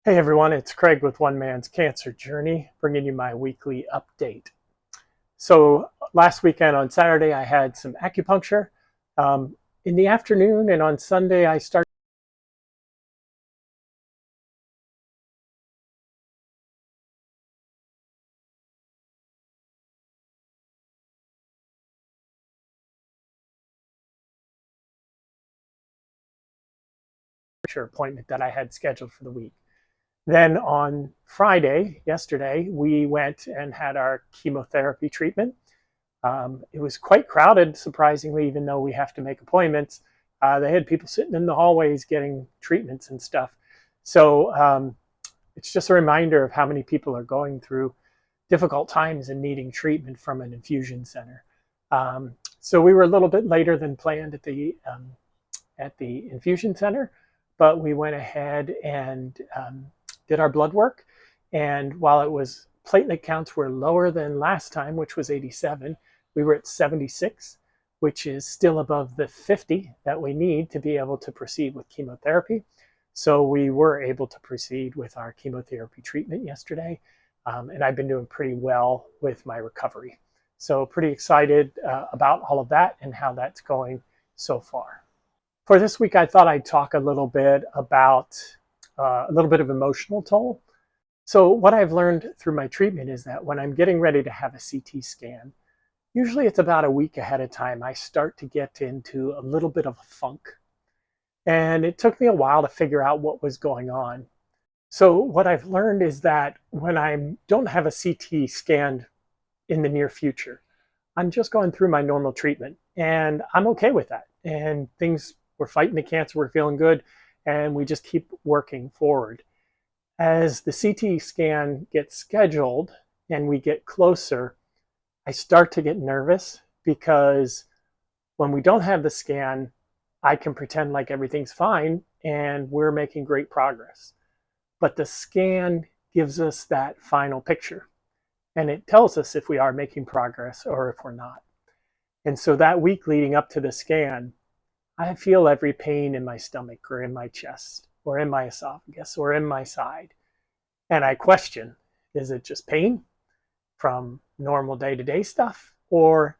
Hey everyone, it's Craig with One Man's Cancer Journey, bringing you my weekly update. So last weekend on Saturday, I had some acupuncture. In the afternoon and on Sunday, I started an appointment that I had scheduled for the week. Then on Friday, yesterday, we went and had our chemotherapy treatment. It was quite crowded, surprisingly, even though we have to make appointments. They had people sitting in the hallways getting treatments and stuff. So it's just a reminder of how many people are going through difficult times and needing treatment from an infusion center. So we were a little bit later than planned at the infusion center, but we went ahead and did our blood work. And while it was platelet counts were lower than last time, which was 87, we were at 76, which is still above the 50 that we need to be able to proceed with chemotherapy. So we were able to proceed with our chemotherapy treatment yesterday. And I've been doing pretty well with my recovery. So pretty excited about all of that and how that's going so far. For this week, I thought I'd talk a little bit about a little bit of emotional toll. So what I've learned through my treatment is that when I'm getting ready to have a CT scan, usually it's about a week ahead of time, I start to get into a little bit of a funk. And it took me a while to figure out what was going on. So what I've learned is that when I don't have a CT scanned in the near future, I'm just going through my normal treatment and I'm okay with that. And things, we're fighting the cancer, we're feeling good, and we just keep working forward. As the CT scan gets scheduled and we get closer, I start to get nervous because when we don't have the scan, I can pretend like everything's fine and we're making great progress. But the scan gives us that final picture and it tells us if we are making progress or if we're not. And so that week leading up to the scan, I feel every pain in my stomach or in my chest or in my esophagus or in my side. And I question, is it just pain from normal day to day stuff? Or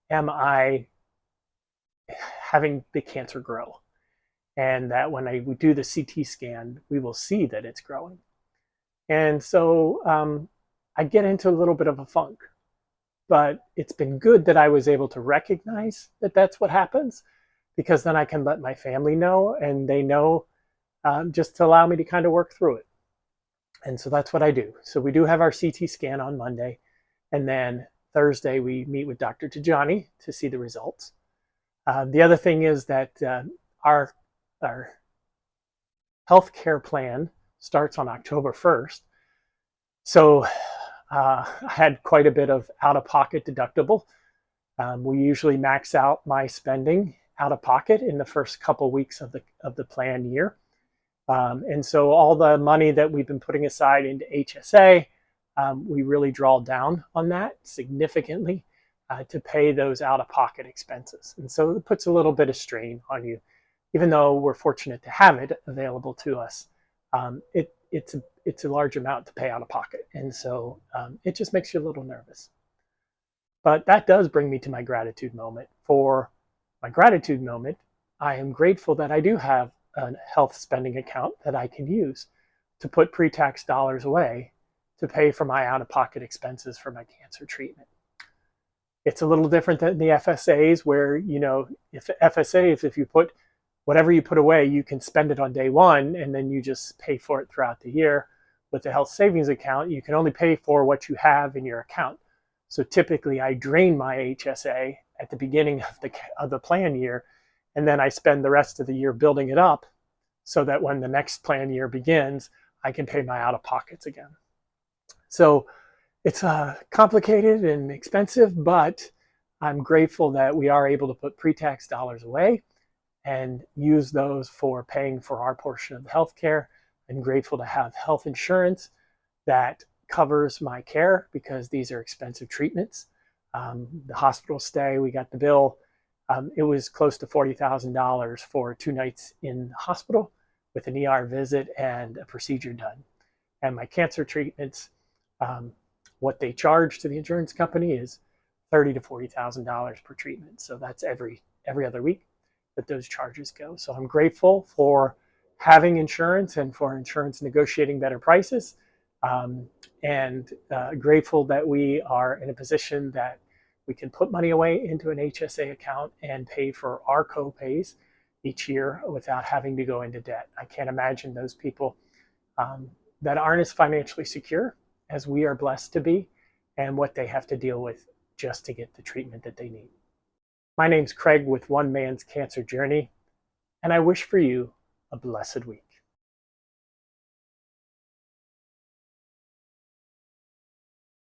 am I having the cancer grow? And that when we do the CT scan, we will see that it's growing. And so I get into a little bit of a funk. But it's been good that I was able to recognize that that's what happens because then I can let my family know and they know just to allow me to kind of work through it. And so that's what I do. So we do have our CT scan on Monday. And then Thursday, we meet with Dr. Tajani to see the results. The other thing is that our, our healthcare plan starts on October 1st. So I had quite a bit of out of pocket deductible. We usually max out my spending out of pocket in the first couple weeks of the plan year. And so all the money that we've been putting aside into HSA, we really draw down on that significantly to pay those out of pocket expenses. And so it puts a little bit of strain on you, even though we're fortunate to have it available to us. It's a large amount to pay out of pocket. And so it just makes you a little nervous. But that does bring me to my gratitude moment. For my gratitude moment, I am grateful that I do have a health spending account that I can use to put pre-tax dollars away to pay for my out-of-pocket expenses for my cancer treatment. It's a little different than the FSAs where, you know, if FSAs, if you put whatever you put away, you can spend it on day one and then you just pay for it throughout the year. With the health savings account, you can only pay for what you have in your account. So typically I drain my HSA at the beginning of the plan year, and then I spend the rest of the year building it up so that when the next plan year begins, I can pay my out of pockets again. So it's complicated and expensive, but I'm grateful that we are able to put pre-tax dollars away and use those for paying for our portion of the healthcare. I'm grateful to have health insurance that covers my care because these are expensive treatments. The hospital stay, we got the bill. It was close to $40,000 for 2 nights in the hospital, with an ER visit and a procedure done. And my cancer treatments, what they charge to the insurance company is $30,000 to $40,000 per treatment. So that's every other week that those charges go. So I'm grateful for having insurance and for insurance negotiating better prices, and grateful that we are in a position that we can put money away into an HSA account and pay for our co-pays each year without having to go into debt. I can't imagine those people that aren't as financially secure as we are blessed to be, and what they have to deal with just to get the treatment that they need. My name's Craig with One Man's Cancer Journey, and I wish for you a blessed week.